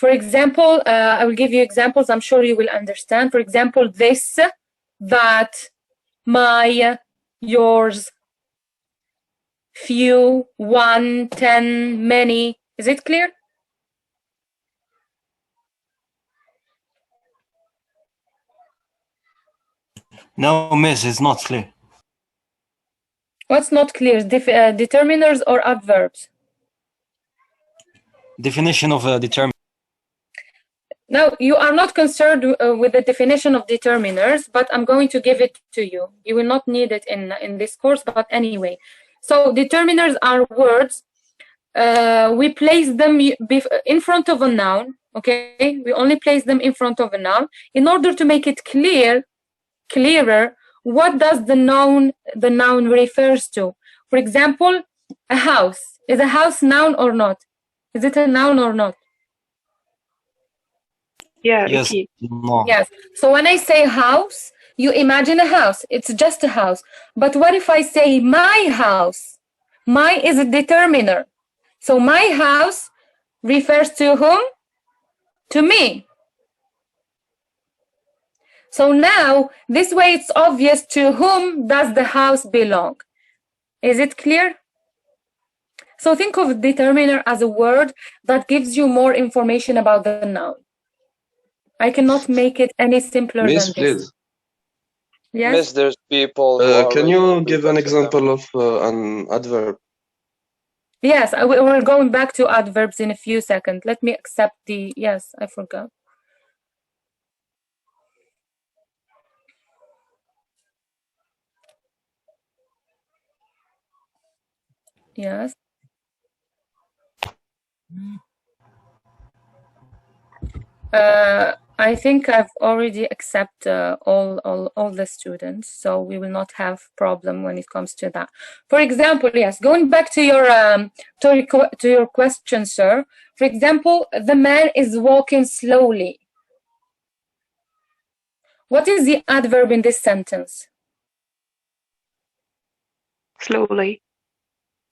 For example, I will give you examples. I'm sure you will understand. For example, this, that, my, yours, few, one, 10, many. Is it clear? No, miss, it's not clear. What's not clear? Determiners or adverbs? Definition of determiner. Now, you are not concerned with the definition of determiners, but I'm going to give it to you. You will not need it in this course, but anyway. So determiners are words. We place them in front of a noun, okay? We only place them in front of a noun in order to make it clearer, what does the noun refers to. For example, a house. Is a house noun or not? Is it a noun or not? Yeah, Yes. No. Yes. So when I say house, you imagine a house. It's just a house. But what if I say my house? My is a determiner. So my house refers to whom? To me. So now, this way it's obvious to whom does the house belong. Is it clear? So think of determiner as a word that gives you more information about the noun. I cannot make it any simpler Miss, than please. this. Yes? Miss, there's people who are Can you give an ready to example of an adverb? Yes, we're going back to adverbs in a few seconds. Let me accept the, yes, I forgot. Yes. I think I've already accepted all the students, so we will not have problem when it comes to that. For example, yes, going back to your question, sir. For example, the man is walking slowly. What is the adverb in this sentence? slowly.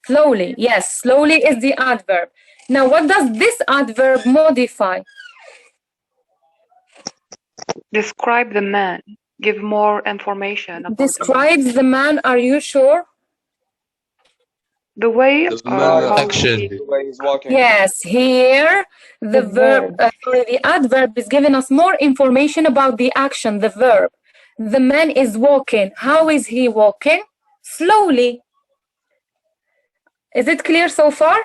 Slowly, yes, slowly is the adverb. Now, what does this adverb modify? Describe the man. Give more information about Describes the man, are you sure? the way The man how action. the way he's walking. Yes, here the verb, the adverb is giving us more information about the action, the verb. The man is walking. How is he walking? Slowly. Is it clear so far?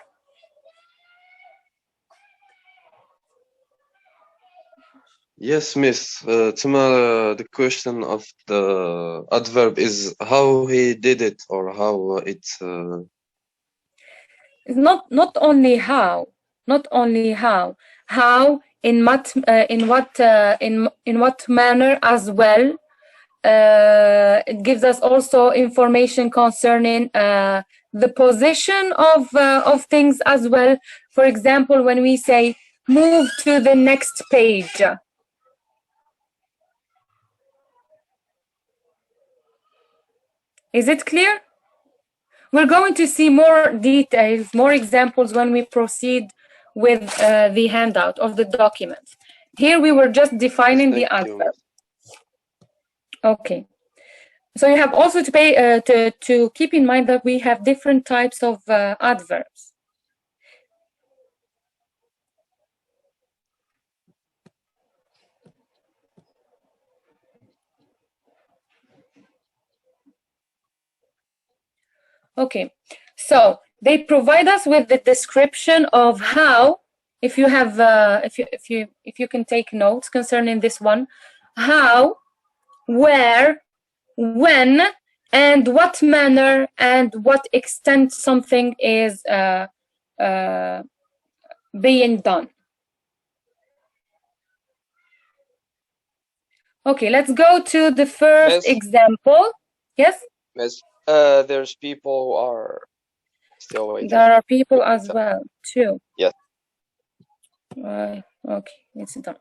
Yes, miss. The question of the adverb is how he did it or how it's. It's not only how, how in what manner as well. It gives us also information concerning the position of things as well. For example, when we say move to the next page. Is it clear? We're going to see more details, more examples when we proceed with the handout of the document. Here we were just defining the adverb. Okay. So you have also to pay to keep in mind that we have different types of adverbs. Okay, so they provide us with the description of how, if you have, if you can take notes concerning this one, how, where, when, and what manner and what extent something is being done. Okay, let's go to the first example. Yes? Miss, there's people who are still waiting. There are people as well, too. Yes. Okay, it's done.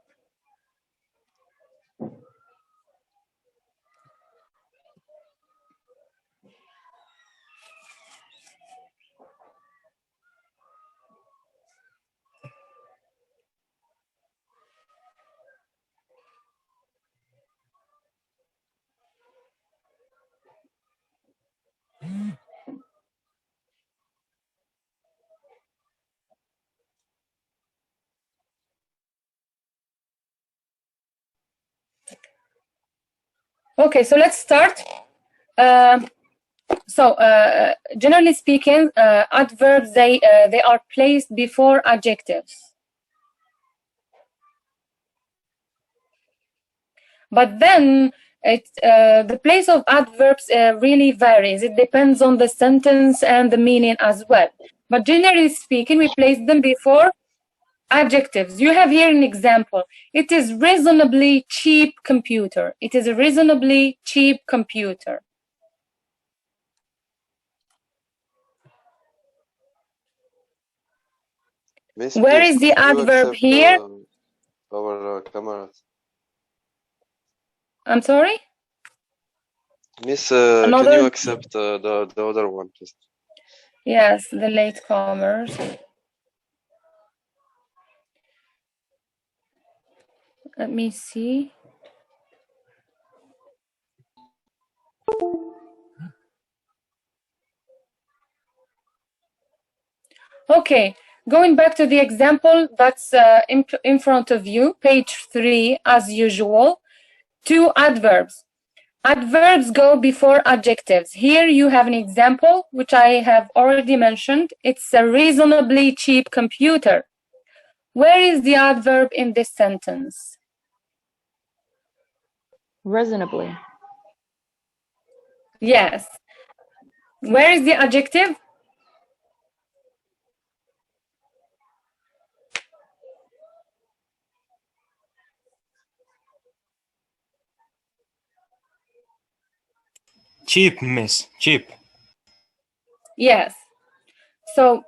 Okay, so let's start. Generally speaking, adverbs they are placed before adjectives. But then the place of adverbs really varies. It depends on the sentence and the meaning as well. But generally speaking, we place them before adjectives. You have here an example. It is reasonably cheap computer. It is a reasonably cheap computer. Miss, Where please, is the could you adverb accept here? our cameras? I'm sorry? Miss, can you Another? accept the other one, please? Yes, the latecomers. Let me see. Okay, going back to the example that's in front of you, page 3, as usual, 2 adverbs. Adverbs go before adjectives. Here you have an example, which I have already mentioned. It's a reasonably cheap computer. Where is the adverb in this sentence? Reasonably. Yes. Where is the adjective? Cheap, miss. Cheap. Yes. So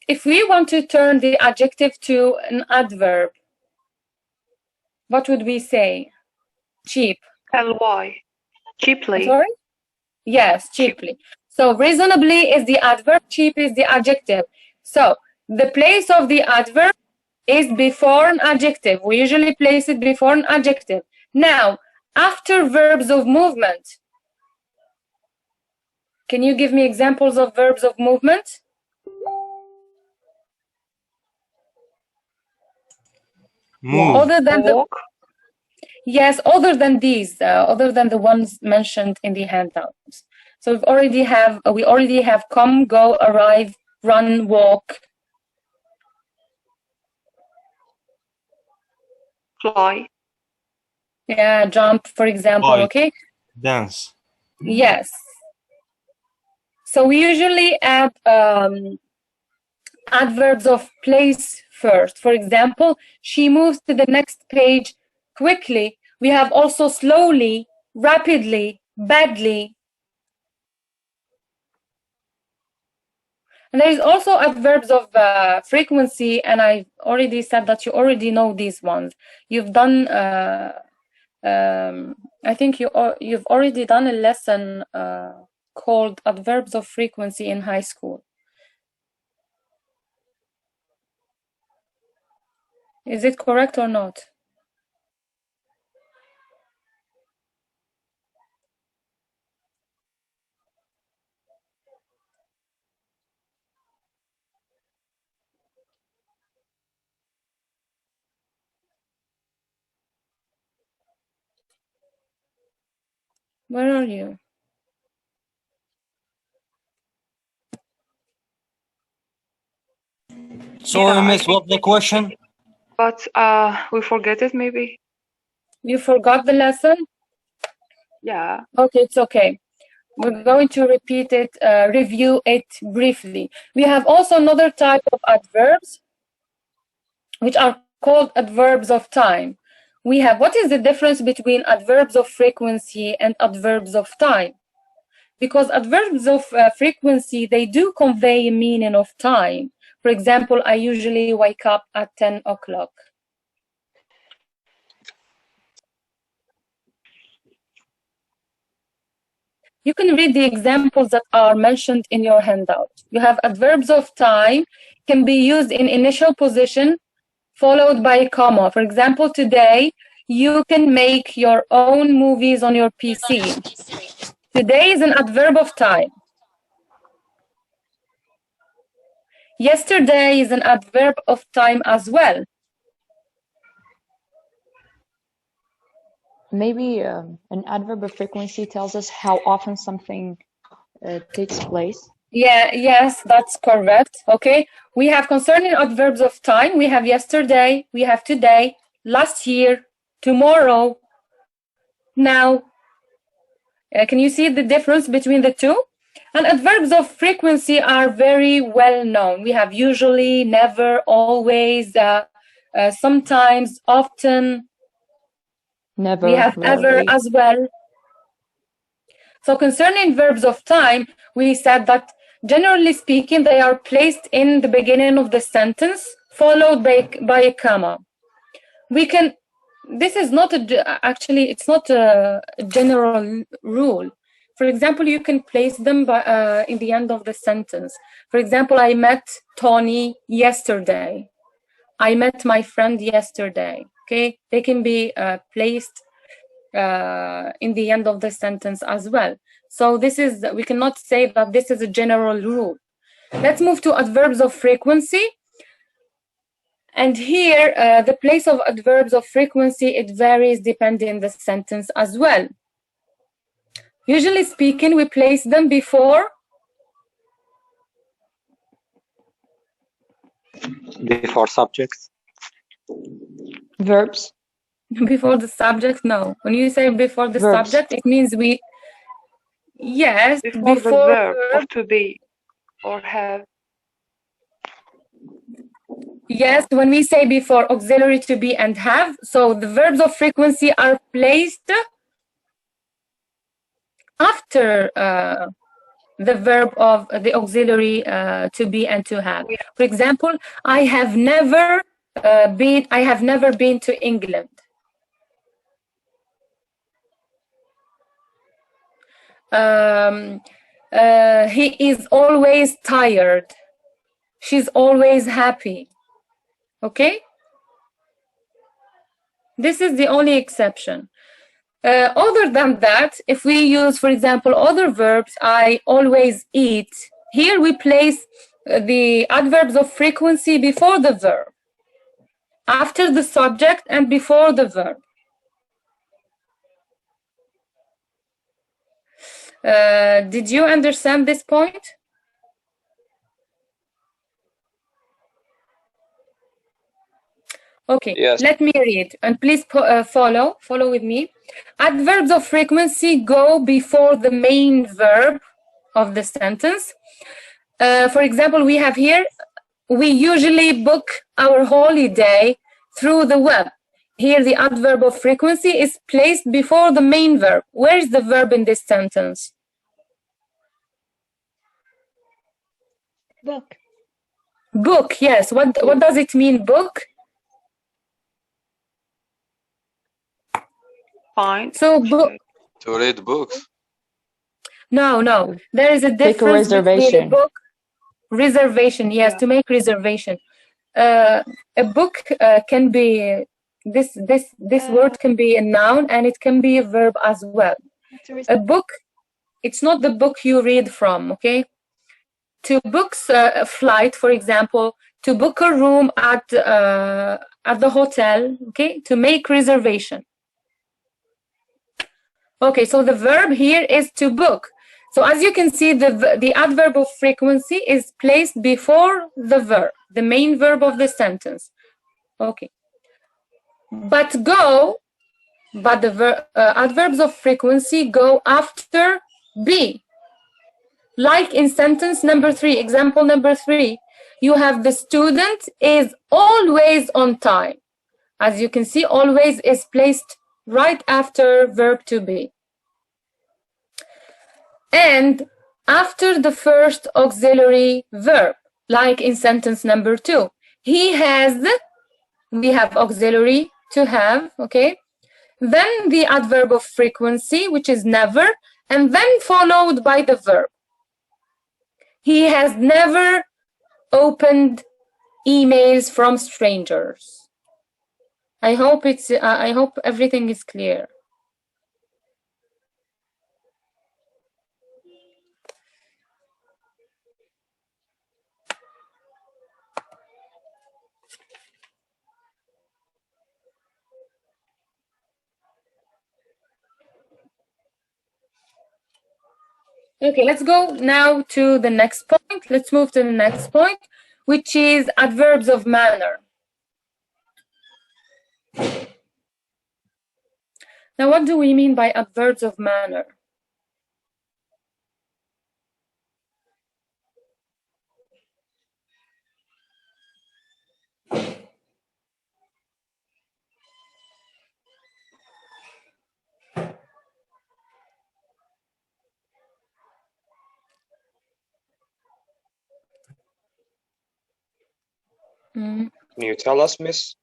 if we want to turn the adjective to an adverb, what would we say? Cheap. ly. Cheaply. Sorry? Yes, cheaply. So reasonably is the adverb, cheap is the adjective. So the place of the adverb is before an adjective. We usually place it before an adjective. Now, after verbs of movement, can you give me examples of verbs of movement? Move. Other than the Walk. yes, other than these, other than the ones mentioned in the handouts. So we already have come, go, arrive, run, walk. Fly. Yeah, jump, for example. Bike. Okay. Dance. Yes. So we usually add adverbs of place first. For example, she moves to the next page quickly. We have also slowly, rapidly, badly. And there is also adverbs of frequency, and I already said that you already know these ones. You've done, I think you've already done a lesson called adverbs of frequency in high school. Is it correct or not? Where are you? Sorry, Yeah, miss, what's the question? but we forget it maybe. You forgot the lesson? Yeah. Okay, it's okay. We're going to repeat it, review it briefly. We have also another type of adverbs, which are called adverbs of time. We have, what is the difference between adverbs of frequency and adverbs of time? Because adverbs of frequency, they do convey a meaning of time. For example, I usually wake up at 10 o'clock. You can read the examples that are mentioned in your handout. You have adverbs of time can be used in initial position followed by a comma. For example, today you can make your own movies on your PC. Today is an adverb of time. Yesterday is an adverb of time as well. maybe an adverb of frequency tells us how often something takes place. Yes, that's correct. Okay, we have concerning adverbs of time. We have yesterday, we have today, last year, tomorrow, now. Can you see the difference between the two? And adverbs of frequency are very well known. We have usually, never, always, sometimes, often. Never. We have ever rarely. as well. So concerning verbs of time, we said that generally speaking, they are placed in the beginning of the sentence, followed by a comma. This is not actually, it's not a general rule. For example, you can place them in the end of the sentence. For example, I met Tony yesterday. I met my friend yesterday. Okay, they can be placed in the end of the sentence as well. So we cannot say that this is a general rule. Let's move to adverbs of frequency. And here, the place of adverbs of frequency, it varies depending on the sentence as well. Usually speaking, we place them before subjects. Verbs. Before the subject, no. When you say before the Verbs. subject, it means yes, Before the verb of to be or have. Yes, when we say before auxiliary to be and have, so the verbs of frequency are placed after the verb of the auxiliary to be and to have. For example, I have never been to England. He is always tired. She's always happy. Okay? This is the only exception. Other than that, if we use, for example, other verbs, I always eat. Here we place the adverbs of frequency before the verb, after the subject and before the verb. Did you understand this point? Okay, Yes. Let me read, and please follow with me. Adverbs of frequency go before the main verb of the sentence. For example, we have here, we usually book our holiday through the web. Here the adverb of frequency is placed before the main verb. Where is the verb in this sentence? Book. Book, yes. What does it mean, book? Find. So book. To read books. No. There is a difference between a book. Reservation, yes, to make reservation. A book can be this word can be a noun and it can be a verb as well. A book, it's not the book you read from, okay? To book a flight, for example, to book a room at the hotel, okay? To make reservation. Okay, so the verb here is to book. So as you can see, the adverb of frequency is placed before the verb, the main verb of the sentence. Okay. But the adverbs of frequency go after be. Like in sentence number 3, example number 3, you have the student is always on time. As you can see, always is placed right after verb to be. And after the first auxiliary verb, like in sentence number 2, he has, we have auxiliary to have, okay? Then the adverb of frequency, which is never, and then followed by the verb. He has never opened emails from strangers. I hope everything is clear. Okay, let's go now to the next point. Let's move to the next point, which is adverbs of manner. Now, what do we mean by adverbs of manner? Can you tell us, Miss?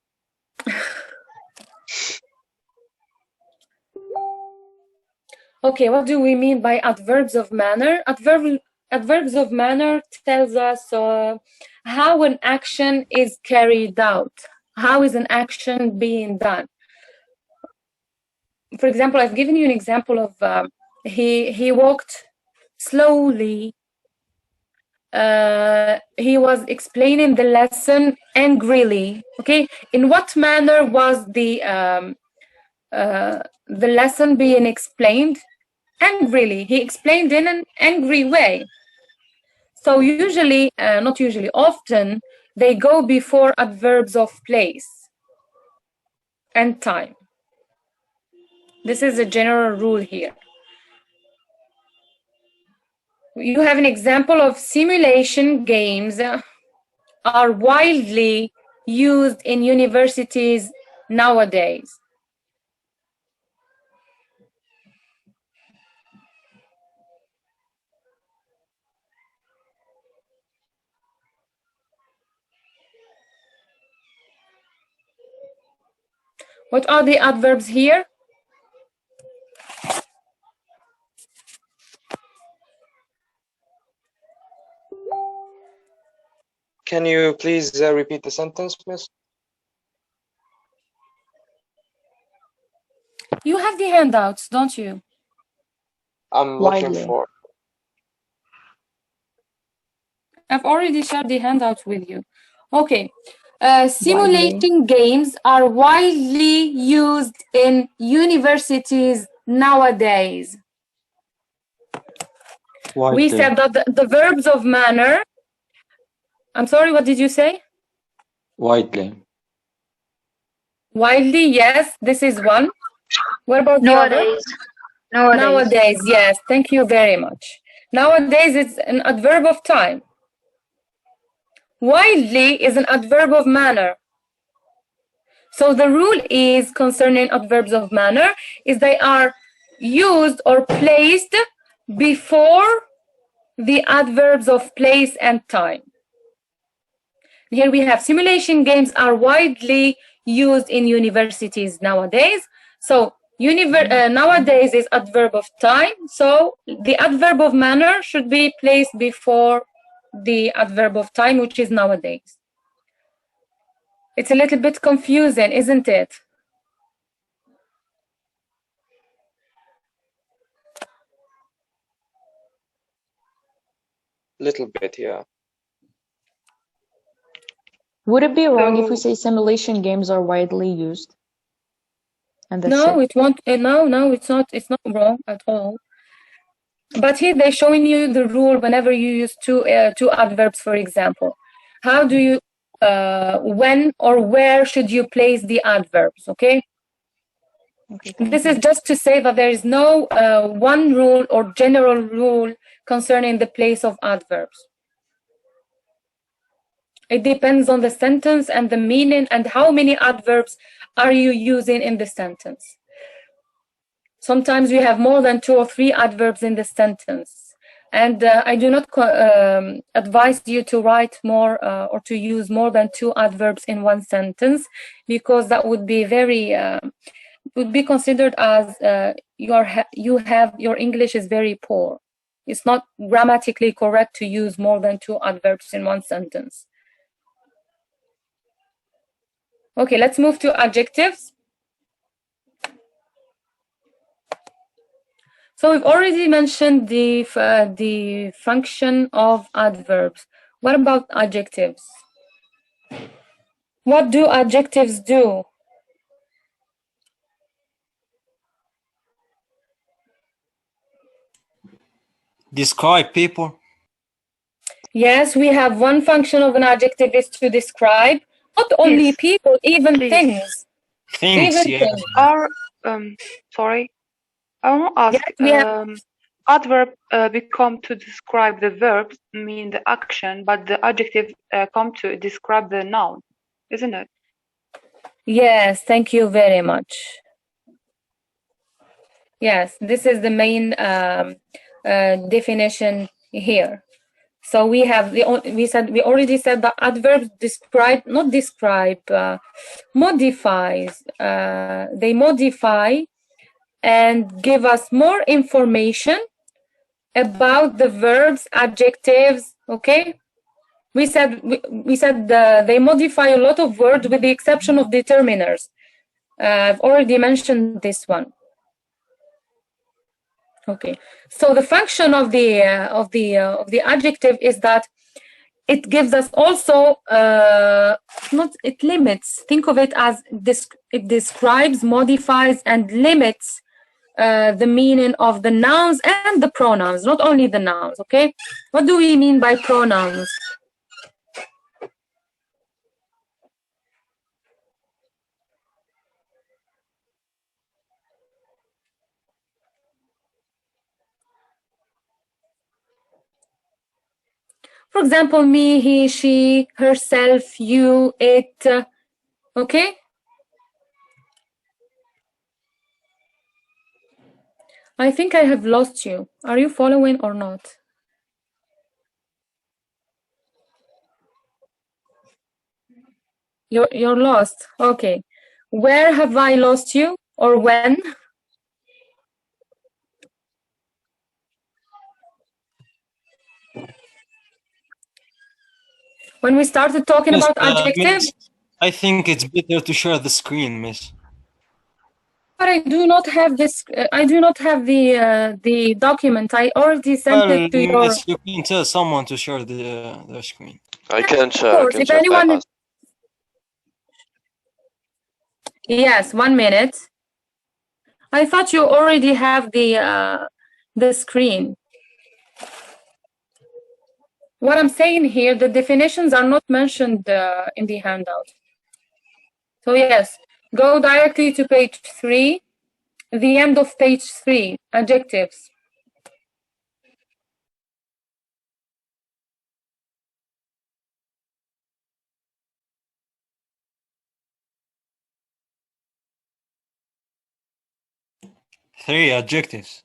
Okay, what do we mean by adverbs of manner? Adverbs of manner tells us how an action is carried out. How is an action being done? For example, I've given you an example of he walked slowly. He was explaining the lesson angrily. Okay, in what manner was the lesson being explained? Angrily. He explained in an angry way. So usually, not usually, often they go before adverbs of place and time. This is a general rule here. You have an example of simulation games are widely used in universities nowadays. What are the adverbs here? Can you please repeat the sentence, Miss? You have the handouts, don't you? I'm looking Widely. for. I've already shared the handouts with you. Okay. Simulation Widely. games are widely used in universities nowadays. Widely. We said that the verbs of manner. I'm sorry, what did you say? Widely. Widely, yes, this is one. What about the other? Nowadays, yes, thank you very much. Nowadays, it's an adverb of time. Widely is an adverb of manner. So the rule is concerning adverbs of manner is they are used or placed before the adverbs of place and time. Here we have simulation games are widely used in universities nowadays. So nowadays is adverb of time. So the adverb of manner should be placed before the adverb of time, which is nowadays. It's a little bit confusing, isn't it? Little bit, yeah. Would it be wrong if we So, say simulation games are widely used? And that's No, it. it won't. No, it's not. It's not wrong at all. But here they're showing you the rule whenever you use two adverbs, for example. How do you, when or where should you place the adverbs? Okay. Okay, This is just to say that there is no one rule or general rule concerning the place of adverbs. It depends on the sentence and the meaning and how many adverbs are you using in the sentence. Sometimes we have more than 2 or 3 adverbs in the sentence. And I do not advise you to write more or to use more than 2 adverbs in one sentence, because that would be very, would be considered as your English is very poor. It's not grammatically correct to use more than 2 adverbs in one sentence. Okay, let's move to adjectives. So we've already mentioned the function of adverbs. What about adjectives? What do adjectives do? Describe people. Yes, we have one function of an adjective is to describe not only Please. people, even Please. things. Things, Even yeah. things. Are sorry, I want to ask. Yes, we have. Adverb become to describe the verbs, mean the action, but the adjective come to describe the noun, isn't it? Yes, thank you very much. Yes, this is the main definition here. So we have we already said that adverbs describe, not describe, modifies. They modify and give us more information about the verbs, adjectives. Okay, we said they modify a lot of words with the exception of determiners. I've already mentioned this one. Okay, so the function of the adjective is that it gives us also it limits. Think of it as it describes, modifies, and limits the meaning of the nouns and the pronouns, not only the nouns. Okay, what do we mean by pronouns? For example, me, he, she, herself, you, it. Okay? I think I have lost you. Are you following or not? You're lost. Okay. Where have I lost you, or when? When we started talking Miss, about adjectives? Miss, I think it's better to share the screen, Miss. But I do not have this. I do not have the document. I already sent Well, it to your. Miss, you can tell someone to share the screen. I can Of share. I course, can if share anyone. fast. Yes, 1 minute. I thought you already have the screen. What I'm saying here, the definitions are not mentioned in the handout. So yes, go directly to page 3, the end of page 3, adjectives. Three adjectives.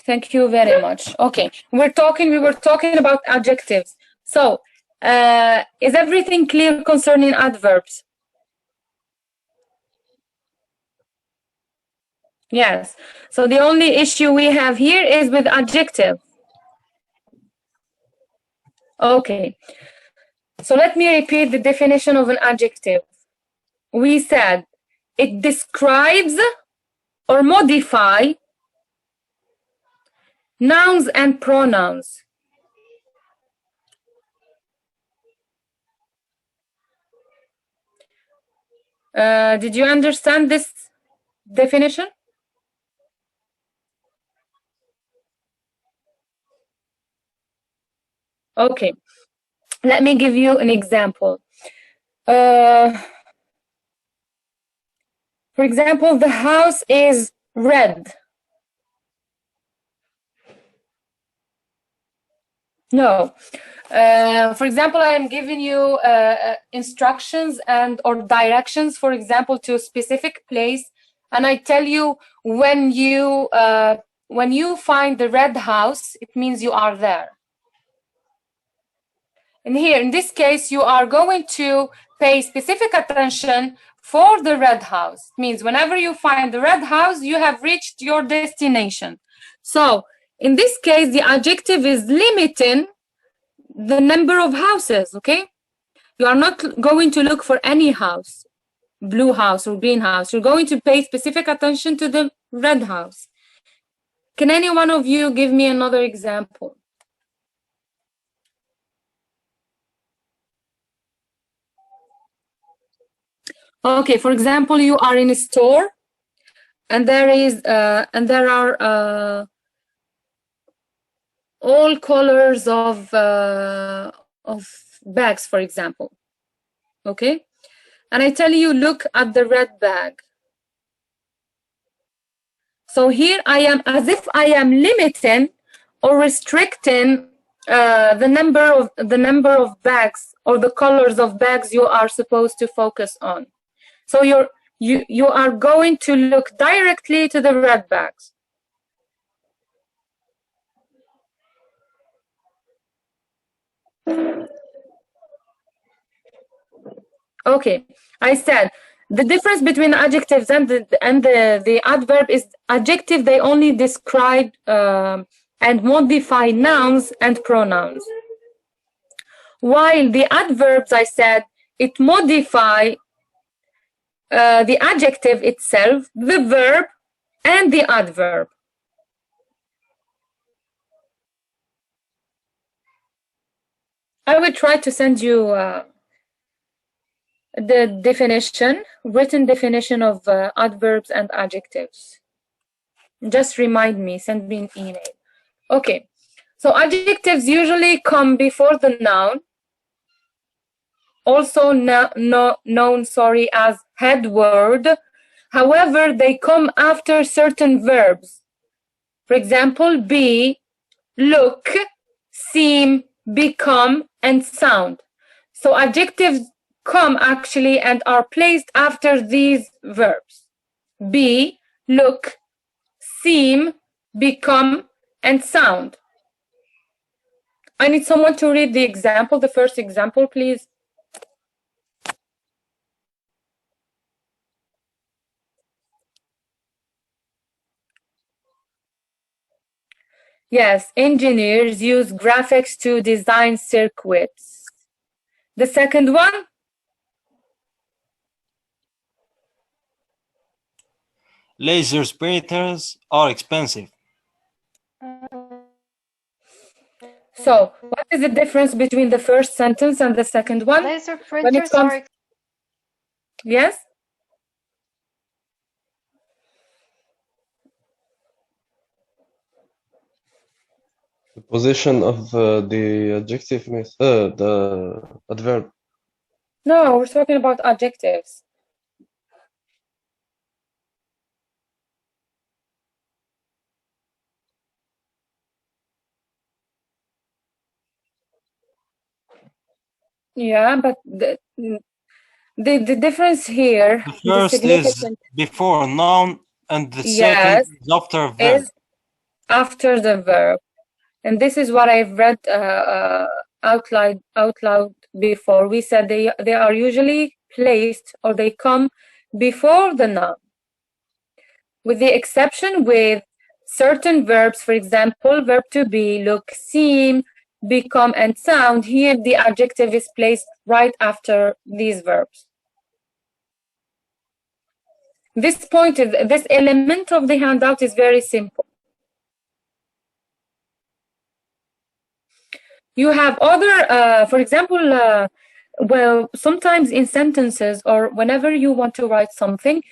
Thank you very much. Okay, we were talking about adjectives. So, is everything clear concerning adverbs? Yes. So the only issue we have here is with adjective. Okay. So let me repeat the definition of an adjective. We said it describes or modify nouns and pronouns. Did you understand this definition? Okay. Let me give you an example. For example, the house is red. No. For example, I am giving you instructions or directions, for example, to a specific place, and I tell you when you when you find the red house, it means you are there. And here, in this case, you are going to pay specific attention for the red house. It means whenever you find the red house, you have reached your destination. So in this case, the adjective is limiting the number of houses, okay? You are not going to look for any house, blue house or green house. You're going to pay specific attention to the red house. Can any one of you give me another example? Okay, for example, you are in a store and there are all colors of bags, for example. Okay, and I tell you, look at the red bag. So here I am, as if I am limiting or restricting the number of bags or the colors of bags you are supposed to focus on. So you are going to look directly to the red bags. Okay, I said the difference between adjectives and the adverb is adjective, they only describe and modify nouns and pronouns. While the adverbs, I said, it modify the adjective itself, the verb, and the adverb. I will try to send you the definition, written definition of adverbs and adjectives. Just remind me, send me an email. Okay, so adjectives usually come before the noun, also known as head word. However, they come after certain verbs. For example, be, look, seem, become, and sound. So adjectives come actually and are placed after these verbs. Be, look, seem, become, and sound. I need someone to read the example, the first example, please. Yes, engineers use graphics to design circuits. The second one? Laser printers are expensive. So, what is the difference between the first sentence and the second one? Laser printers are... Yes? The position of the adjective, miss. The adverb. No, we're talking about adjectives. Yeah, but the difference here, The first is before noun and the second is after verb. Is after the verb. And this is what I've read out loud before. We said they are usually placed or they come before the noun, with the exception with certain verbs. For example, verb to be, look, seem, become, and sound. Here the adjective is placed right after these verbs. This element of the handout is very simple. You have other, for example, well, sometimes in sentences or whenever you want to write something,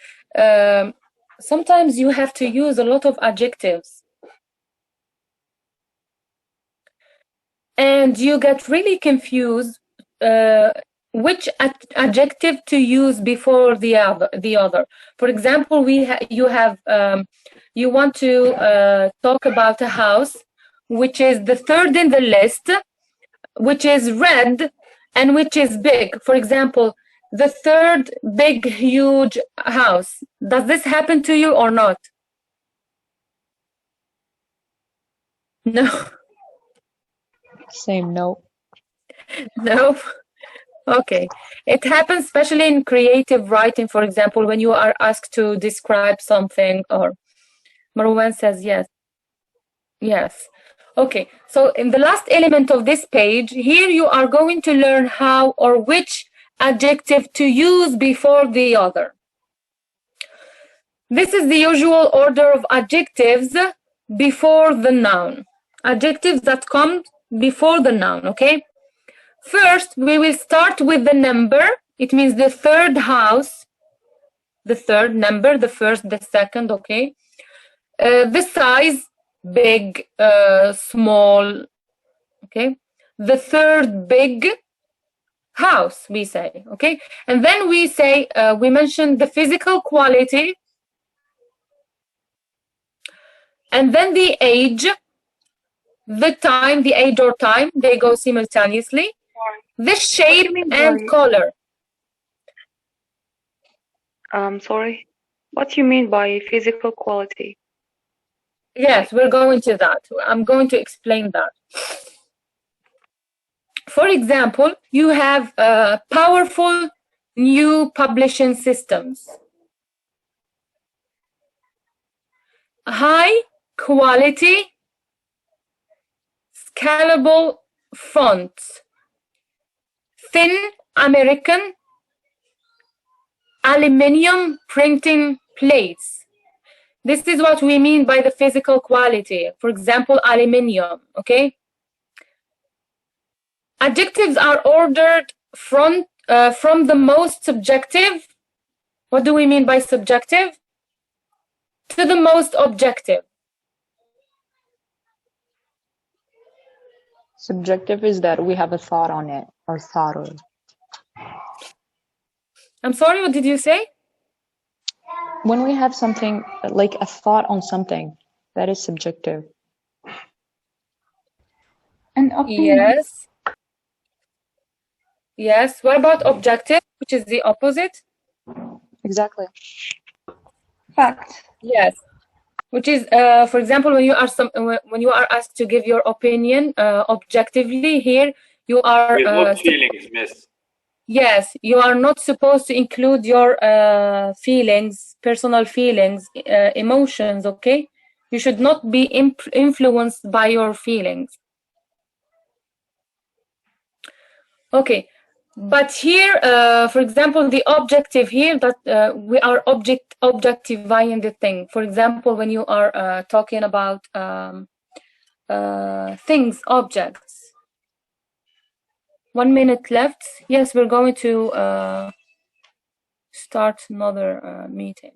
sometimes you have to use a lot of adjectives. And you get really confused which adjective to use before the other. For example, you want to talk about a house, which is the third in the list, which is red and which is big. For example, the third big, huge house. Does this happen to you or not? No. Same, no. No. Okay. It happens especially in creative writing, for example, when you are asked to describe something, or Marwan says yes. Yes. Okay. So in the last element of this page, here you are going to learn how or which adjective to use before the other. This is the usual order of adjectives before the noun. Adjectives that come before the noun, okay? First, we will start with the number. It means the third house, the third number, the first, the second, okay? The size, big, small, okay? The third big house, we say, okay? And then we say, we mentioned the physical quality, and then the age, the time, the age or time, they go simultaneously. The shape and color. Sorry. What do you mean by physical quality? Yes, we're going to that. I'm going to explain that. For example, you have powerful new publishing systems, high quality, scalable fonts, thin American aluminium printing plates. This is what we mean by the physical quality. For example, aluminium, okay? Adjectives are ordered from the most subjective. What do we mean by subjective? To the most objective. Subjective is that we have a thought on it, or thought of. I'm sorry, what did you say? When we have something, like a thought on something, that is subjective. An opinion. Yes. Yes. What about objective, which is the opposite? Exactly. Fact. Yes. Which is, for example, when you are asked to give your opinion objectively, here you are. With what feelings, miss? Yes, you are not supposed to include your feelings, personal feelings, emotions. Okay, you should not be influenced by your feelings. Okay, but here, for example, the objective here, that we are objectifying the thing. For example, when you are talking about things, objects. 1 minute left. Yes, we're going to start another meeting.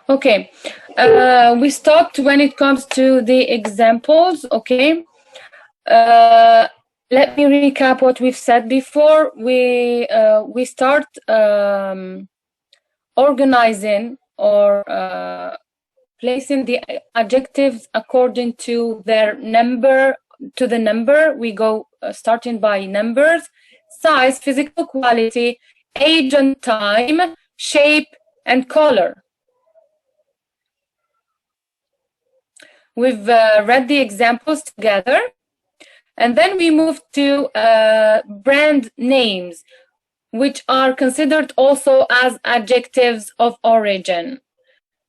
Okay, we stopped when it comes to the examples. Okay, let me recap what we've said before. We start organizing or placing the adjectives according to their number. To the number, we go starting by numbers, size, physical quality, age and time, shape, and color. We've read the examples together, and then we move to brand names, which are considered also as adjectives of origin.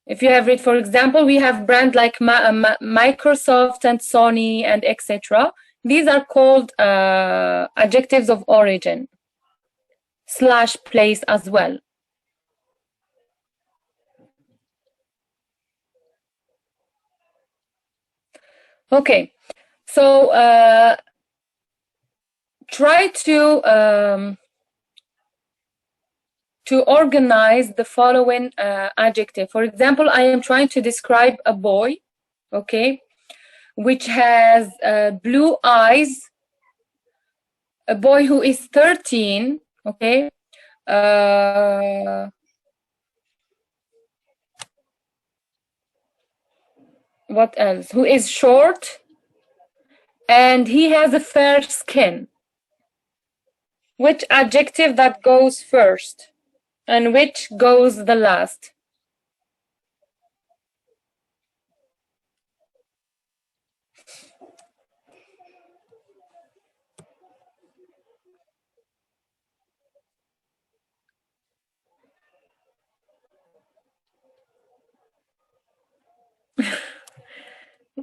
If you have read, for example, we have brands like Microsoft and Sony and etc. These are called adjectives of origin / place as well. Okay, so try to organize the following adjective. For example, I am trying to describe a boy, okay, which has blue eyes, a boy who is 13, okay, what else? Who is short, and he has a fair skin. Which adjective that goes first, and which goes the last?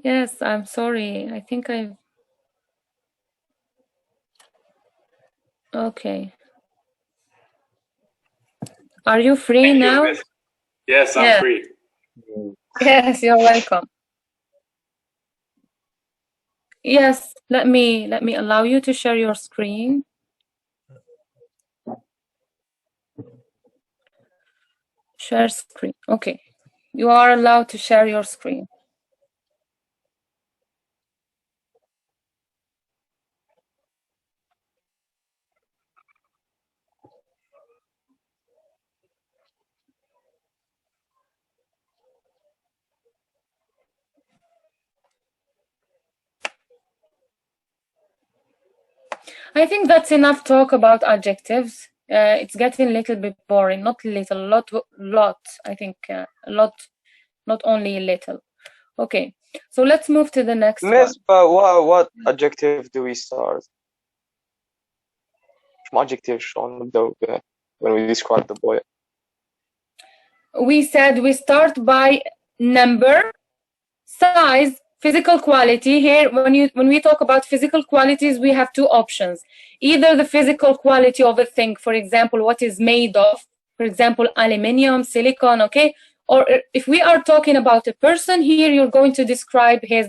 Yes, I'm sorry. I think I've... Okay. Are you free now? Yes, I'm free. Yes, you're welcome. Yes, let me allow you to share your screen. Share screen. Okay. You are allowed to share your screen. I think that's enough talk about adjectives. It's getting a little bit boring. Not little, lot. I think a lot, not only a little. Okay, so let's move to the next Miss, one. but what adjective do we start? شو adjective شلون نبدأ when we describe the boy? We said we start by number, size, physical quality. Here, when we talk about physical qualities, we have two options. Either the physical quality of a thing, for example, what is made of, for example, aluminium, silicon, okay? Or if we are talking about a person, here you're going to describe his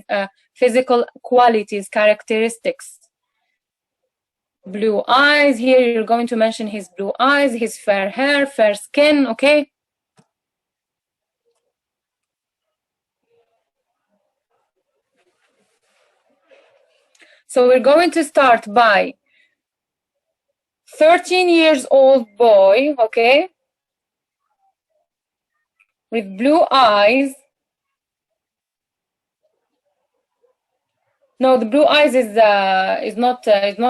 physical qualities, characteristics. Blue eyes, here you're going to mention his blue eyes, his fair hair, fair skin, okay? So we're going to start by 13 years old boy, okay, with blue eyes. No, the blue eyes is not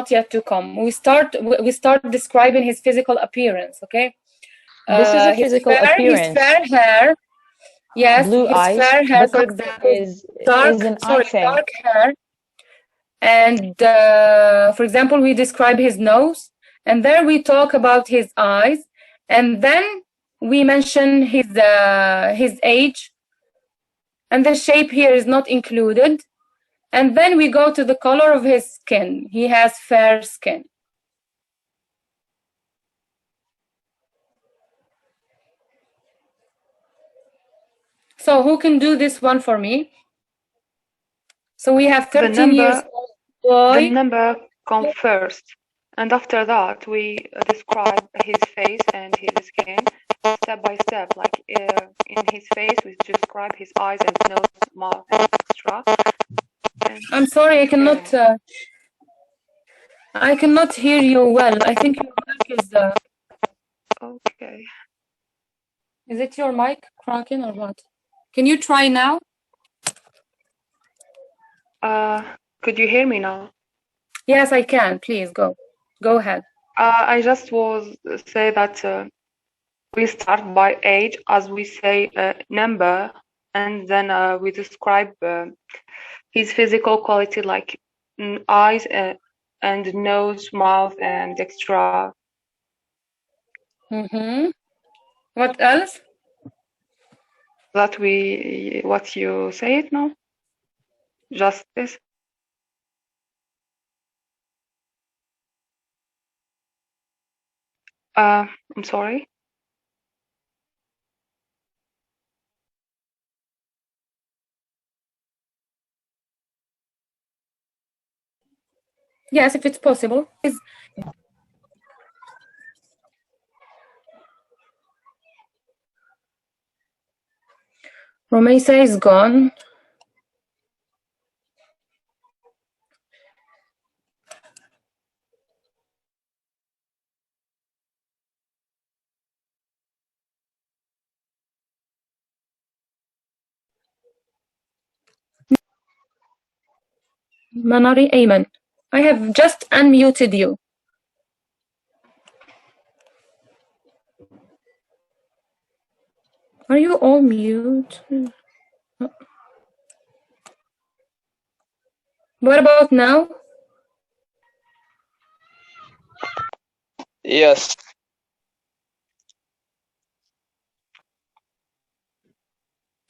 yet to come. We start describing his physical appearance, okay? This is a physical appearance. His fair hair. Yes, blue his eyes, fair hair, for example, is an eye thing. dark hair. And for example, we describe his nose, and there we talk about his eyes, and then we mention his age, and the shape here is not included. And then we go to the color of his skin. He has fair skin. So who can do this one for me? So we have 13 years old boy. The number comes first, and after that we describe his face and his skin step by step. Like in his face, we describe his eyes and nose, mouth, etc. I'm sorry, I cannot hear you well. I think your mic is. Okay. Is it your mic cracking or what? Can you try now? Could you hear me now? Yes, I can. Please go. Go ahead. I just was say that we start by age, as we say number, and then we describe his physical quality like eyes and nose, mouth, and extra. What else? That what you say it now? Just this? I'm sorry. Yes, if it's possible. Romaisa is gone. Manari Ayman, I have just unmuted you. Are you all mute? What about now? Yes.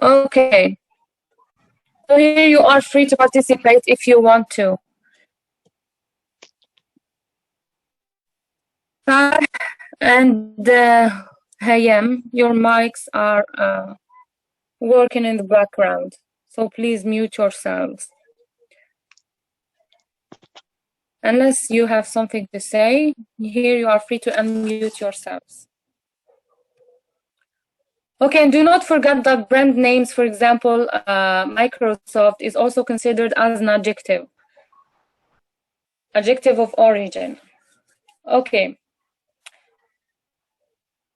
Okay. So here you are free to participate if you want to. And Hayam, your mics are working in the background, so please mute yourselves. Unless you have something to say, here you are free to unmute yourselves. Okay, and do not forget that brand names, for example, Microsoft is also considered as an adjective of origin. Okay.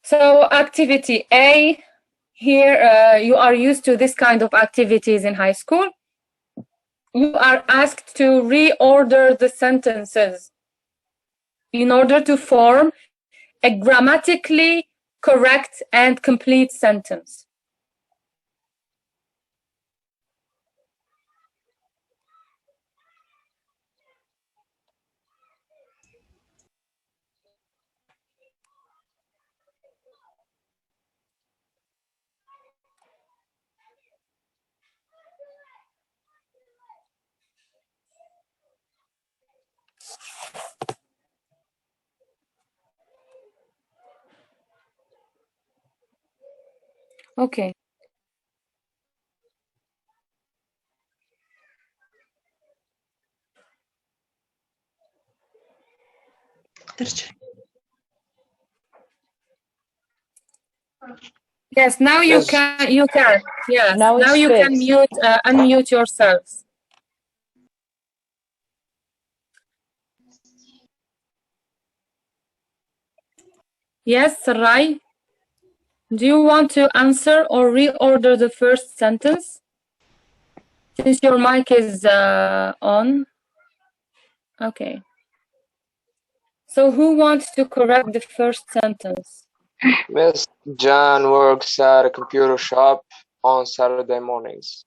So activity A, here you are used to this kind of activities in high school. You are asked to reorder the sentences in order to form a grammatically correct and complete sentence. Okay. Yes, now you Yes. can. Yes, Now now it's you can fixed. unmute yourselves. Yes, Sarai, do you want to answer or reorder the first sentence? Since your mic is on. Okay. So who wants to correct the first sentence? Miss Jan works at a computer shop on Saturday mornings.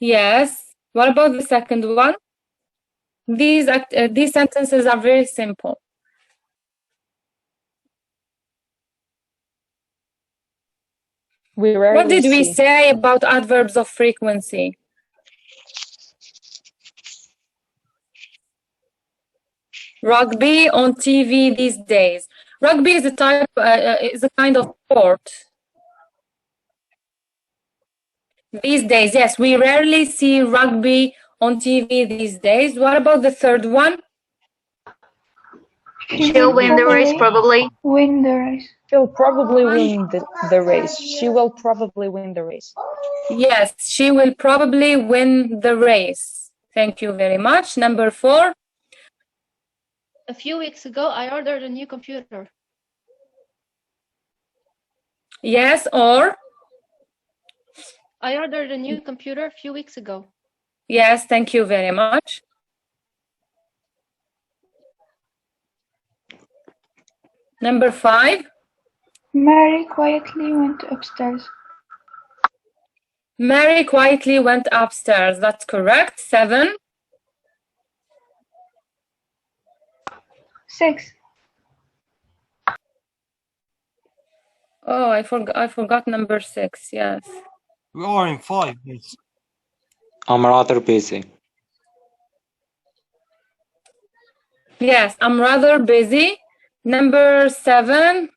Yes. What about the second one? These sentences are very simple. What did we say about adverbs of frequency? Rugby on TV these days. Rugby is a kind of sport. These days, yes. We rarely see rugby on TV these days. What about the third one? She'll win the race, probably. Win the race. She'll probably win the race. She will probably win the race. Yes, she will probably win the race. Thank you very much. Number 4. A few weeks ago, I ordered a new computer. Yes, or? I ordered a new computer a few weeks ago. Yes, thank you very much. Number 5. Mary quietly went upstairs. Mary quietly went upstairs. That's correct. 7. 6. Oh, I forgot number 6. Yes. We are in 5. Yes. I'm rather busy. Yes, I'm rather busy. Number 7.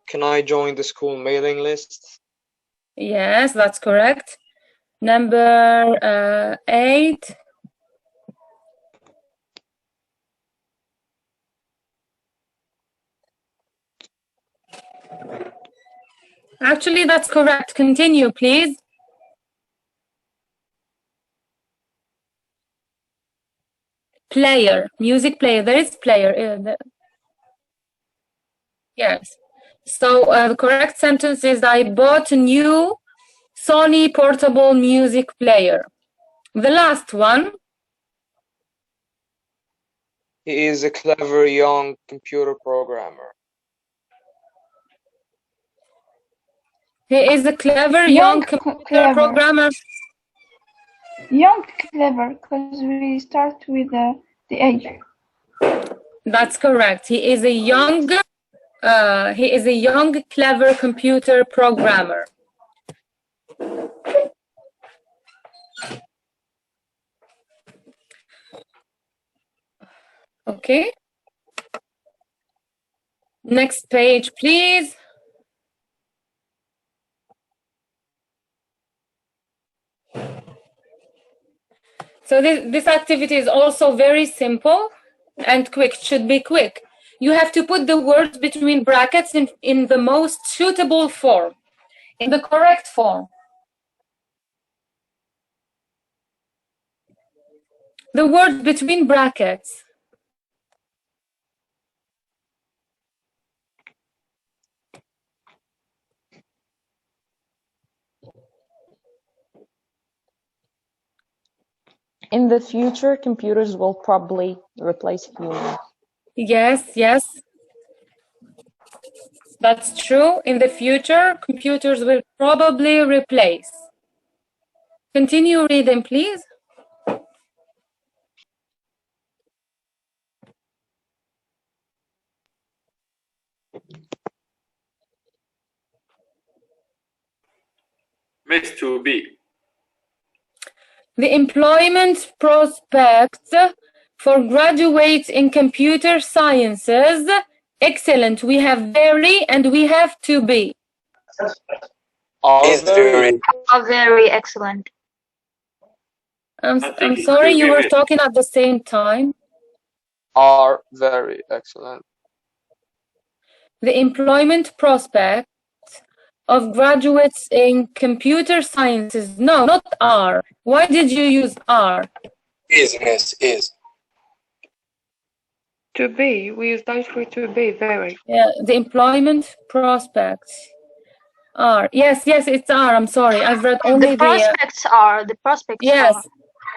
Can I join the school mailing list? Yes, that's correct. Number 8. Actually, that's correct. Continue, please. Player, music player. There is player. Yes. So the correct sentence is I bought a new Sony portable music player. The last one. He is a clever young computer programmer. He is a clever young computer programmer. Young clever, because we start with the age. That's correct. He is a young clever computer programmer. Okay. Next page, please. So this activity is also very simple and quick. It should be quick. You have to put the words between brackets in the most suitable form, in the correct form. The word between brackets. In the future, computers will probably replace humans. Yes, yes. That's true. In the future, computers will probably replace. Continue reading, please. Miss 2B. The employment prospects for graduates in computer sciences. Excellent. We have very and we have to be. Are Very excellent. I'm sorry, you were talking at the same time. Are very excellent. The employment prospects of graduates in computer sciences. No, not are. Why did you use are? Is, miss, is. To be. We use Dutch for to be, very. Yeah, the employment prospects are. Yes, it's are. I'm sorry. I've read only The prospects are. Yes,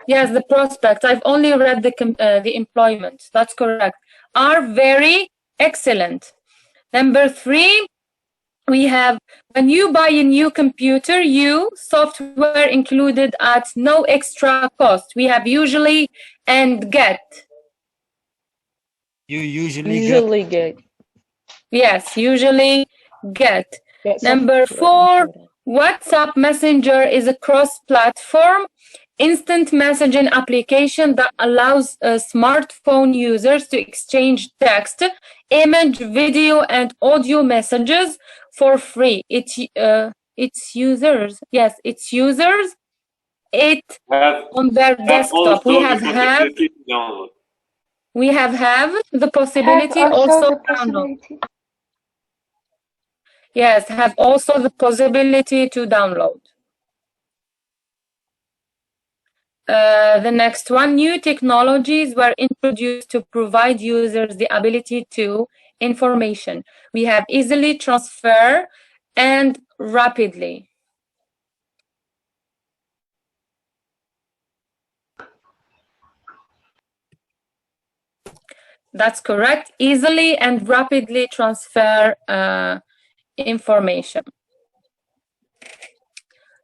yes, the prospects. I've only read the employment. That's correct. Are very excellent. Number 3, we have when you buy a new computer, software included at no extra cost. We have usually and get. You usually get. Yes, usually get. Yes, Number 4, WhatsApp Messenger is a cross-platform. instant messaging application that allows smartphone users to exchange text, image, video, and audio messages for free. Its users, yes, its users, on their desktop. We have the possibility also the download. possibility. Yes, have also the possibility to download. The next one, new technologies were introduced to provide users the ability to information. We have easily transfer and rapidly. That's correct. Easily and rapidly transfer information.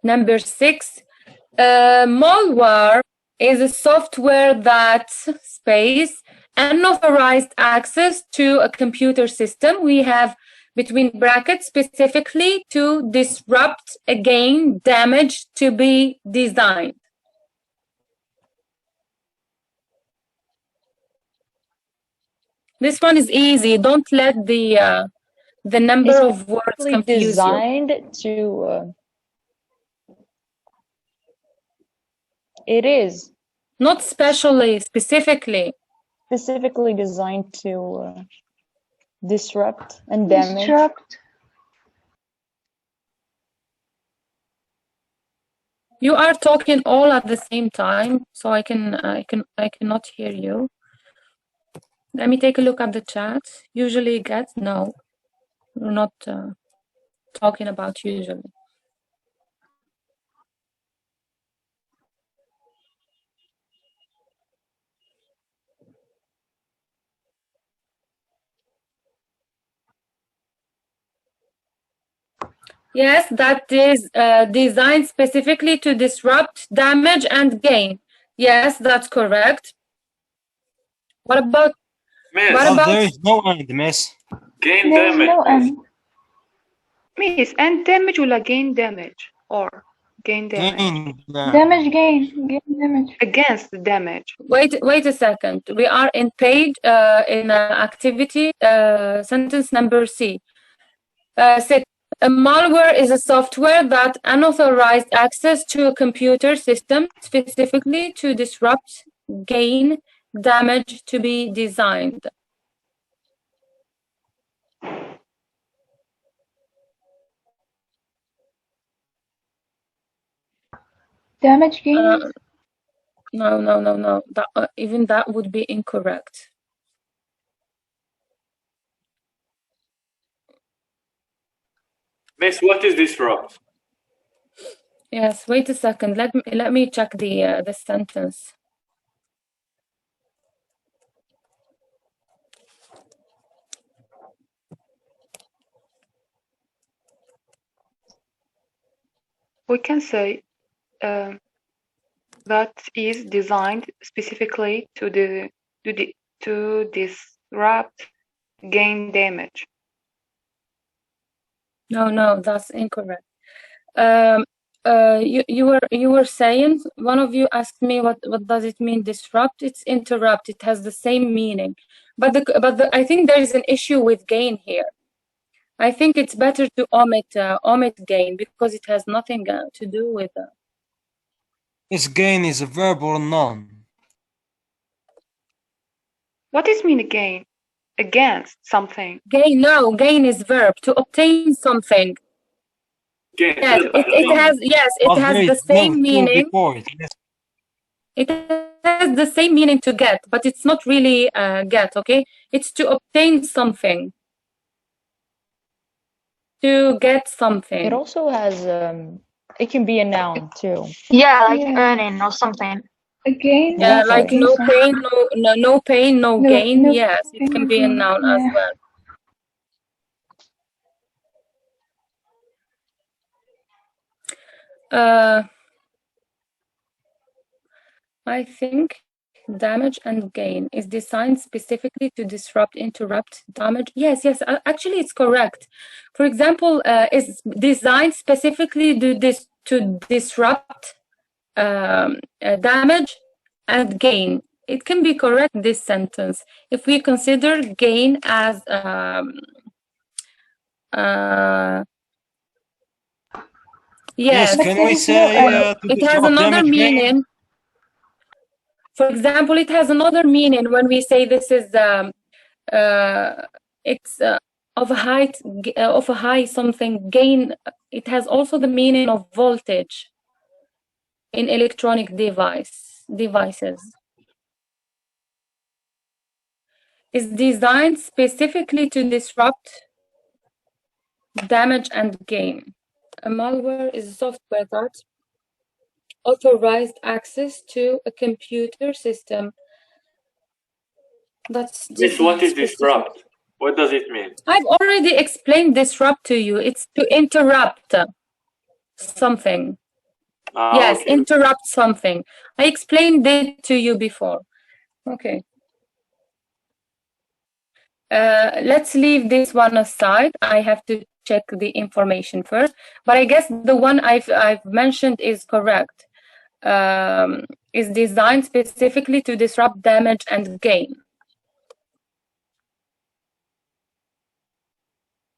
Number 6, malware is a software that space unauthorized access to a computer system. We have between brackets specifically to disrupt, again, damage, to be designed. This one is easy. Don't let the number of words confuse designed you. to. It is not specially, specifically. Specifically designed to disrupt and damage. You are talking all at the same time, so I cannot hear you. Let me take a look at the chat. Usually get no. We're not talking about usually. Yes, that is designed specifically to disrupt, damage, and gain. Yes, that's correct. What about? Miss, what about? There is no end, miss. Gain damage. No end. Miss, end damage or gain damage? Or gain damage? Damage gain. Gain damage. Against the damage. Wait a second. We are in page, in activity, sentence number C. A malware is a software that unauthorized access to a computer system, specifically to disrupt, gain, damage, to be designed. Damage gain? No. Even that would be incorrect. Miss, what is disrupt? Yes, wait a second. Let me check the sentence. We can say that is designed specifically to disrupt, gain damage. No, that's incorrect. You were saying, one of you asked me what does it mean disrupt? It's interrupt. It has the same meaning, but I think there is an issue with gain here. I think it's better to omit gain because it has nothing to do with. Is gain is a verb or noun? What is mean gain? Against something. Gain, no, gain is verb, to obtain something. Gain. Yes, it has the same meaning. It has the same meaning to get, but it's not really get, okay? It's to obtain something. To get something. It also has, it can be a noun too. Yeah, like earning or something. Again? Yeah, like no pain, no pain, no gain. No yes, it can be a noun as well. I think damage and gain is designed specifically to disrupt, interrupt, damage. Yes, actually it's correct. For example, is designed specifically to disrupt damage and gain. It can be correct, this sentence, if we consider gain as yes, can we say it has another meaning. For example, it has another meaning when we say this is it's of a high something gain. It has also the meaning of voltage in electronic devices. Is designed specifically to disrupt damage and gain. A malware is a software that authorized access to a computer system. That's Miss, what is disrupt? What does it mean? I've already explained disrupt to you. It's to interrupt something. Yes, okay. interrupt something. I explained it to you before. Okay. Let's leave this one aside. I have to check the information first, but I guess the one I've mentioned is correct. Is designed specifically to disrupt damage and gain.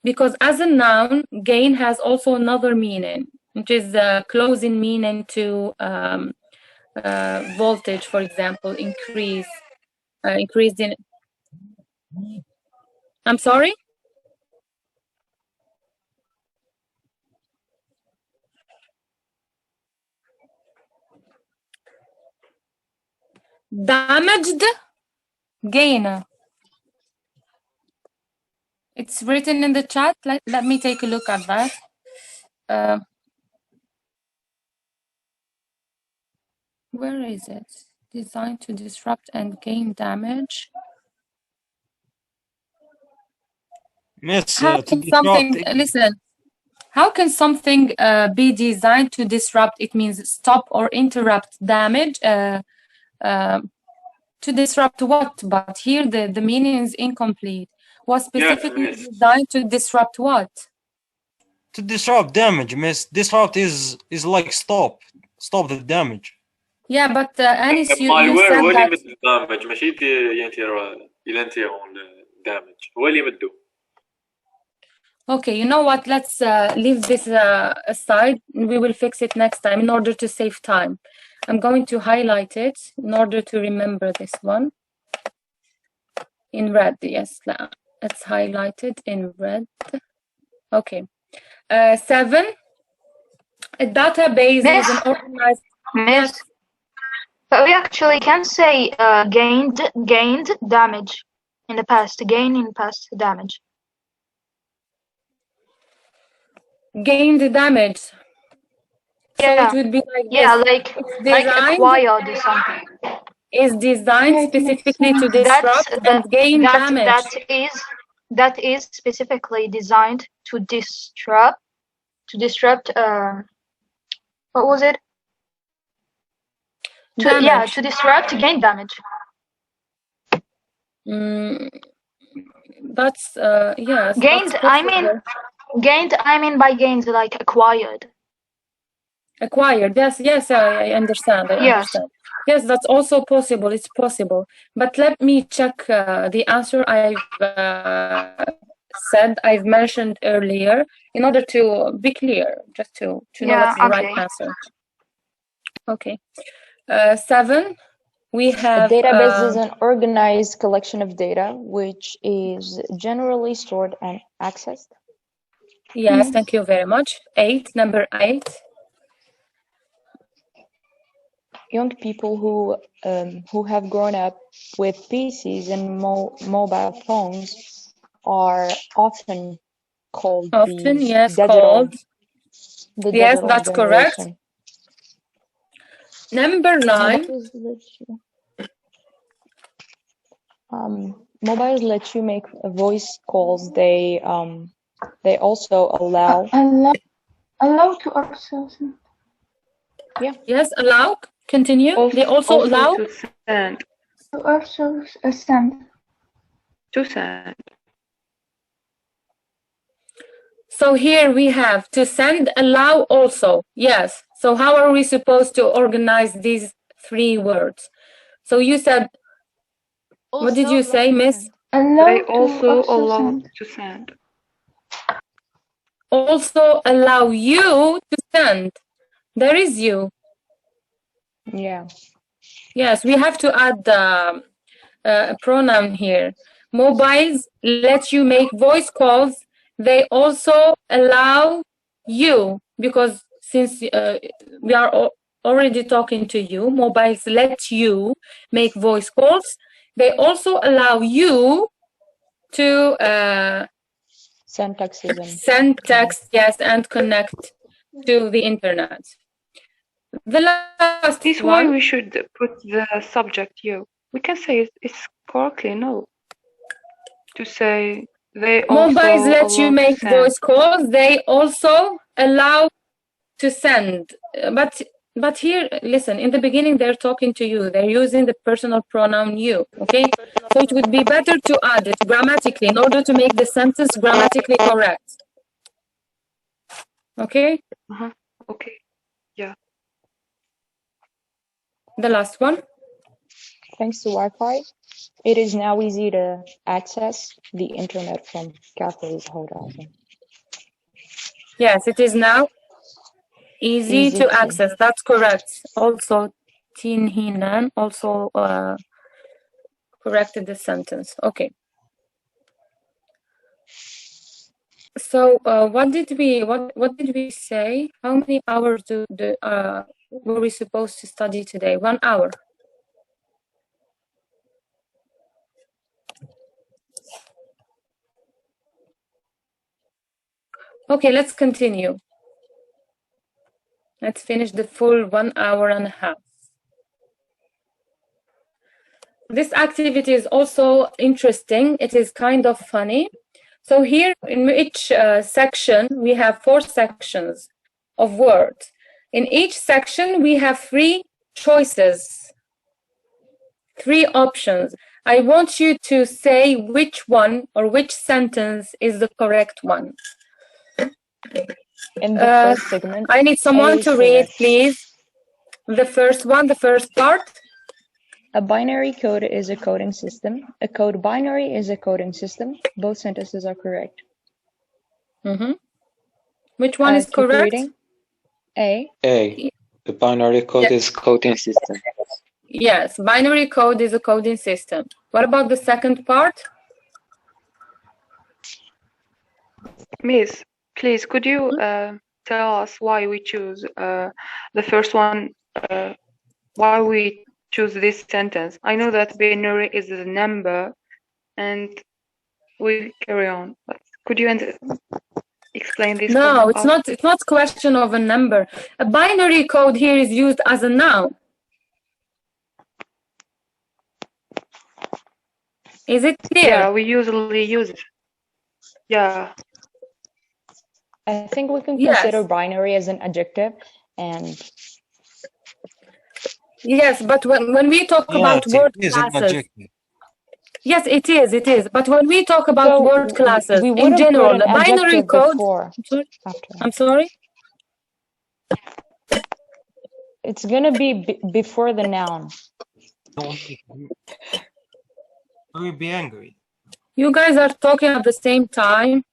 Because as a noun, gain has also another meaning, which is closing meaning to voltage, for example, increased in. I'm sorry? Damaged gain. It's written in the chat. Let me take a look at that. Where is it? Designed to disrupt and gain damage. Miss, how can something listen? How can something be designed to disrupt? It means stop or interrupt damage. To disrupt what? But here the meaning is incomplete. Was specifically designed to disrupt what? To disrupt damage, miss. Disrupt is like stop the damage. Yeah, but Anis, you malware said هو اللي that. يمد الدامج ماشي ينتيرون الدامج هو اللي يمدو. Okay, you know what? Let's leave this aside. We will fix it next time in order to save time. I'm going to highlight it in order to remember this one. In red, yes. It's highlighted in red. Okay. 7. A database is an organized. Miss, but we actually can say gained damage in the past. Gain in past damage. Gained damage. So yeah. it would be like yeah, this. like acquired or something. Is designed specifically to disrupt and gain damage. That is specifically designed to disrupt. What was it? To disrupt, gain damage. That's yes. Gained. I mean by gained like acquired. Acquired. Yes. I understand. I understand. Yes, that's also possible. It's possible. But let me check the answer I've mentioned earlier in order to be clear, just to know what's the right answer. Okay. 7. We have a database is an organized collection of data which is generally stored and accessed. Yes, thank you very much. 8. Number 8. Young people who have grown up with PCs and mobile phones are often called called. Yes, that's correct. Number 9. Mobiles let you make voice calls. They also allow to access. Yeah. Yes, allow. Continue. They also allow to send. To send. So here we have to send, allow also. Yes. So how are we supposed to organize these 3 words? So you said, what did you say, Miss? They also allow to send. Also allow you to send. There is you. Yeah. Yes, we have to add the pronoun here. Mobiles let you make voice calls. They also allow you, because since we are already talking to you, mobiles let you make voice calls. They also allow you to send text. Send text, yes, and connect to the internet. The last This is why we should put the subject you. We can say it's correctly no. To say they also mobiles let you allow make to send. voice calls. They also allow to send. But here, listen, in the beginning, they're talking to you. They're using the personal pronoun you, okay? So it would be better to add it grammatically in order to make the sentence grammatically correct. Okay? Okay, yeah. The last one. Thanks to Wi-Fi, it is now easy to access the internet from cafes, hotels. Yes, it is now easy to access. That's correct. Also, Tin Hinan also corrected the sentence. Okay. So what did we say? How many hours were we supposed to study today? 1 hour. Okay, let's continue. Let's finish the full 1 hour and a half. This activity is also interesting. It is kind of funny. So here in each section, we have 4 sections of words. In each section, we have 3 choices, 3 options. I want you to say which one or which sentence is the correct one. In the first segment, I need someone to read, please. The first one, the first part. A binary code is a coding system. A code binary is a coding system. Both sentences are correct. Which one is correct? Reading. A. The binary code is coding system. Yes, binary code is a coding system. What about the second part? Miss, please, could you tell us why we choose the first one, why we choose this sentence? I know that binary is a number and we carry on, but could you explain this? No, it's not question of a number. A binary code here is used as a noun. Is it clear? Yeah, we usually use it. Yeah. I think we can consider binary as an adjective and yes, but when we talk about word classes, yes, it is. But when we talk about word classes in general, a binary code. I'm sorry. It's gonna be before the noun. I will be angry. You guys are talking at the same time.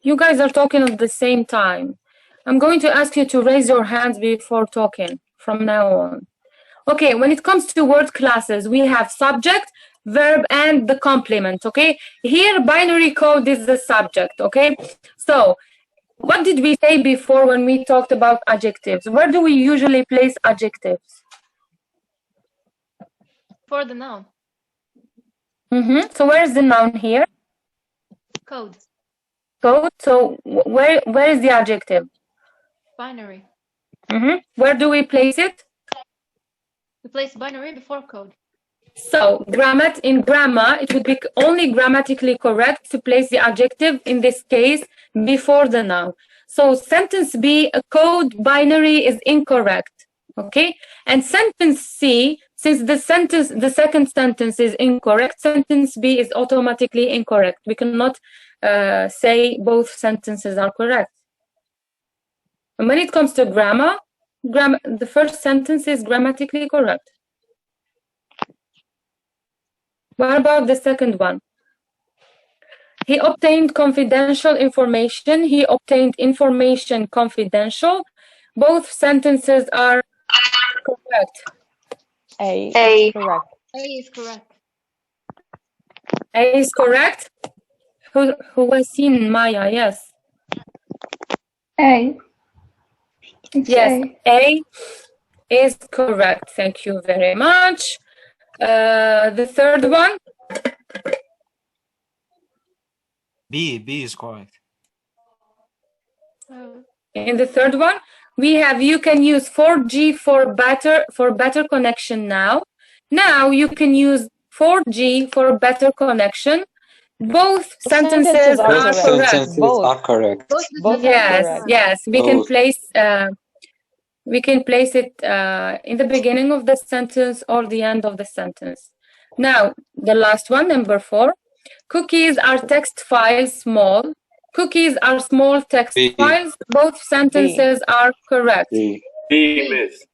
You guys are talking at the same time. I'm going to ask you to raise your hands before talking from now on. Okay, when it comes to word classes, we have subject, verb, and the complement, okay? Here, binary code is the subject, okay? So, what did we say before when we talked about adjectives? Where do we usually place adjectives? For the noun. So, where is the noun here? Code. Code, so where is the adjective? Binary. Where do we place it? We place binary before code. So in grammar, it would be only grammatically correct to place the adjective, in this case, before the noun. So sentence B, a code binary is incorrect, okay? And sentence C, Since the second sentence is incorrect, sentence B is automatically incorrect. We cannot say both sentences are correct. And when it comes to grammar, the first sentence is grammatically correct. What about the second one? He obtained confidential information. He obtained information confidential. Both sentences are correct. A A. correct. A is correct. A is correct. Who has seen Maya? Yes. A. It's Yes, A. A is correct. Thank you very much. The third one? B is correct. In the third one, we have you can use 4G for better connection now. Now you can use 4G for better connection. Both sentences are Both correct. sentences are correct. Both Yes, are correct. yes. We can Both. place it in the beginning of the sentence or the end of the sentence. Now, the last one, number 4. Cookies are text files small. Cookies are small text B. files. Both sentences are correct. B. B, miss.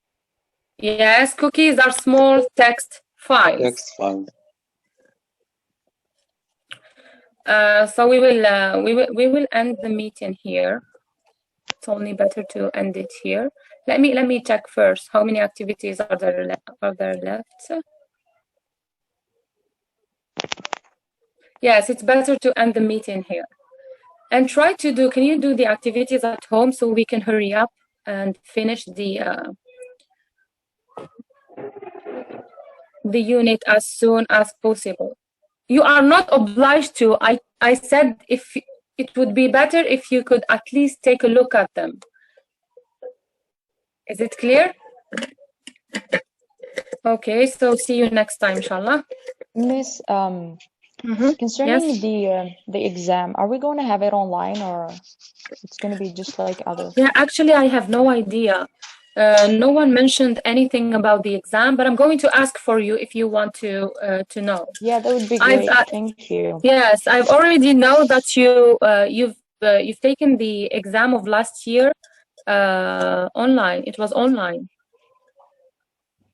Yes, cookies are small text files. Text files. So we will end the meeting here. It's only better to end it here. Let me check first how many activities are there left. Yes, it's better to end the meeting here. And try to do, can you do the activities at home so we can hurry up and finish the unit as soon as possible. You are not obliged to. I said if it would be better if you could at least take a look at them. Is it clear? Okay, so see you next time, inshallah. Miss, concerning the exam, are we going to have it online or it's going to be just like other? Yeah, actually, I have no idea. No one mentioned anything about the exam, but I'm going to ask for you if you want to know. Yeah, that would be great. Thank you. Yes, I've already know that you've taken the exam of last year online. It was online.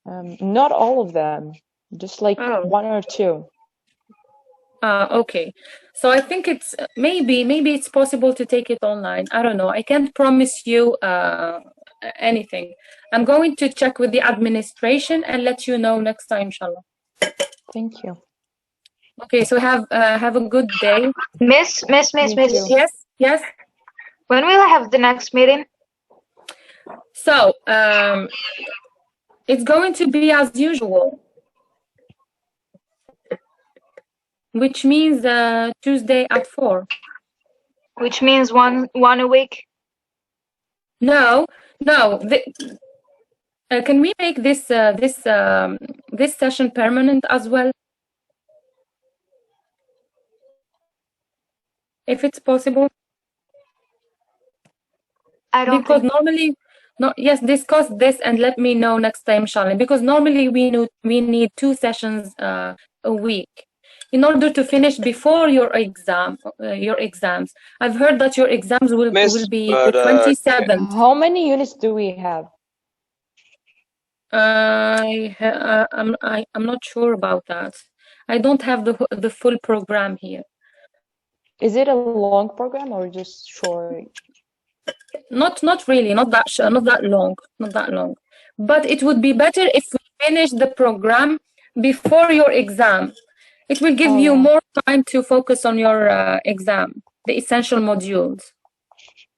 Not all of them, just like 1 or 2. Okay, so I think it's maybe it's possible to take it online. I don't know. I can't promise you anything. I'm going to check with the administration and let you know next time, inshallah. Thank you. Okay, so have a good day. Miss. Yes. When will I have the next meeting? So it's going to be as usual, which means Tuesday at 4. Which means one a week. No. Can we make this session permanent as well? If it's possible. I don't because normally, yes, discuss this and let me know next time, inshallah. Because normally we need 2 sessions a week in order to finish before your exams. I've heard that your exams will be the 27th. How many units do we have? I'm not sure about that. I don't have the full program here. Is it a long program or just short? Not really, not that long. But it would be better if we finish the program before your exam. It will give you more time to focus on your exam, the essential modules.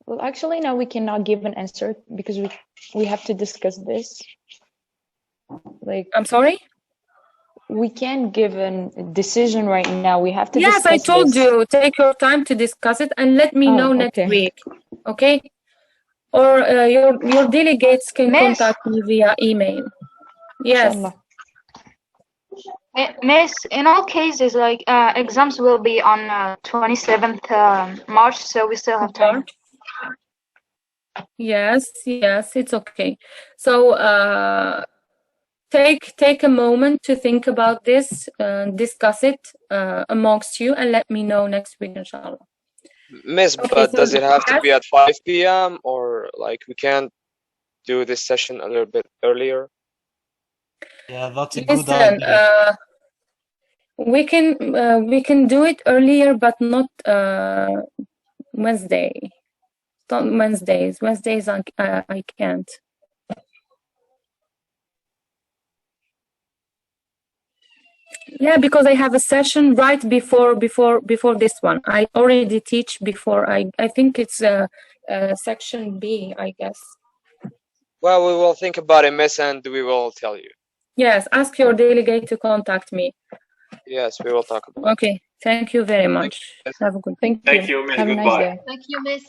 Well, actually, now we cannot give an answer because we have to discuss this. Like, I'm sorry? We can't give a decision right now. We have to discuss this. Yes, I told you, take your time to discuss it and let me know next week. Okay? Or your delegates can contact me via email. Yes. Miss, in all cases, like exams will be on 27th March, so we still have time. Yes, it's okay. So take a moment to think about this, discuss it amongst you, and let me know next week, inshallah. Miss, Okay, but so does it have to yes. be at 5 p.m. or like we can't do this session a little bit earlier? Yeah, that's a good Listen, idea. we can do it earlier, but not Wednesday. Not Wednesdays. Wednesdays I can't. Yeah, because I have a session right before this one. I already teach before. I think it's section B, I guess. Well, we will think about it, Miss, and we will tell you. Yes, ask your delegate to contact me. Yes, we will talk about it. Okay, thank you very much. Have a good day. Thank you. Thank you, Miss. Have a nice Goodbye. day. Thank you, Miss.